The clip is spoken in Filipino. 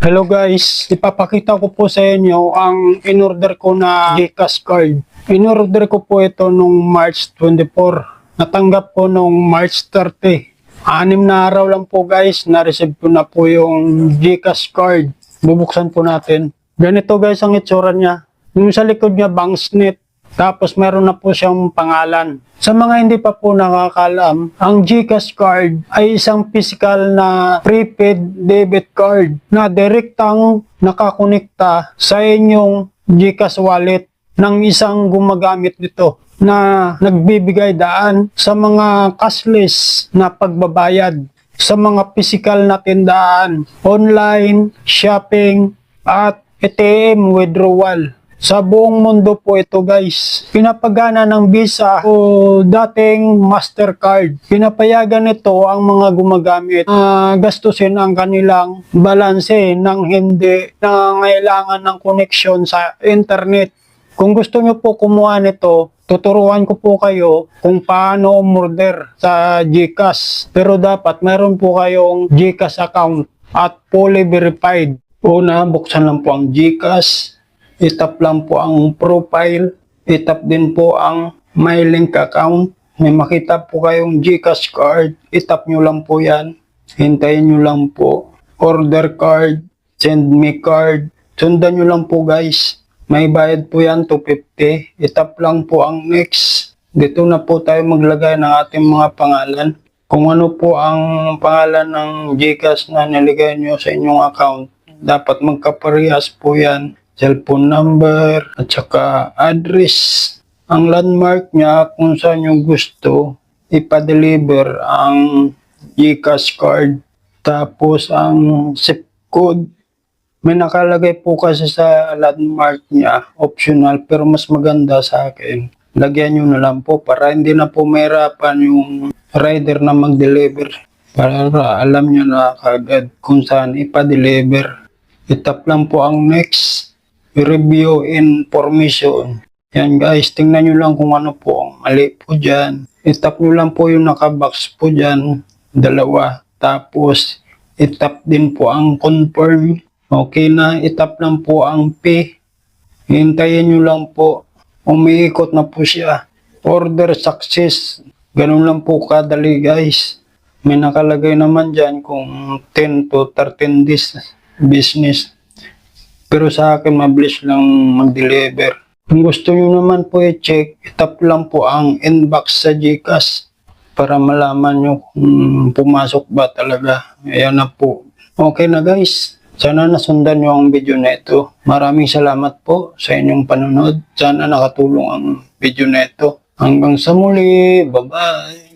Hello guys, ipapakita ko po sa inyo ang in-order ko na GCash card. In-order ko po ito nung March 24. Natanggap ko nung March 30. 6 na araw lang po guys, na-receive ko na po yung GCash card. Bubuksan po natin. Ganito guys ang itsura niya. Yung sa likod niya Banksnet. Tapos meron na po siyang pangalan. Sa mga hindi pa po nakakalam, ang GCash card ay isang physical na prepaid debit card na direktang nakakonekta sa inyong GCash wallet ng isang gumagamit nito na nagbibigay daan sa mga cashless na pagbabayad sa mga physical na tindahan, online, shopping, at ATM withdrawal. Sa buong mundo po ito guys. Pinapagana ng Visa o dating Mastercard. Pinapayagan nito ang mga gumagamit gastusin ang kanilang balanse nang hindi na kailangan ng koneksyon sa internet. Kung gusto nyo po kumuha nito, tuturuan ko po kayo kung paano umorder sa GCash. Pero dapat meron po kayong GCash account at fully verified. Una, buksan lang po ang GCash. Itap lang po ang profile. Itap din po ang my link account. May makita po kayong GCash card. Itap nyo lang po yan. Hintayin nyo lang po. Order card. Send me card. Sundan nyo lang po guys. May bayad po yan, 250. Itap lang po ang next. Dito na po tayo maglagay ng ating mga pangalan. Kung ano po ang pangalan ng GCash na niligay nyo sa inyong account, dapat magkaparehas po yan. Cellphone number at saka address. Ang landmark niya kung saan nyo gusto ipa-deliver ang GCash card. Tapos ang zip code. May nakalagay po kasi sa landmark niya, optional, pero mas maganda sa akin. Lagyan nyo na lang po para hindi na po mahirapan yung rider na mag-deliver. Para alam nyo na kagad kung saan ipa-deliver. Itap lang po ang next. Review information. Yan guys, tingnan nyo lang kung ano po ang mali po dyan. Itap nyo lang po yung nakabox po dyan. 2. Tapos, itap din po ang confirm. Okay na, itap lang po ang pay. Hintayin nyo lang po. Umiikot na po siya. Order success. Ganun lang po kadali guys. May nakalagay naman dyan kung 10 to 13 days business. Pero sa akin, mabilis lang mag-deliver. Kung gusto nyo naman po i-check, itap lang po ang inbox sa GCash para malaman nyo kung pumasok ba talaga. Ayan na po. Okay na guys. Sana nasundan nyo ang video na ito. Maraming salamat po sa inyong panonood. Sana nakatulong ang video na ito. Hanggang sa muli. Bye-bye.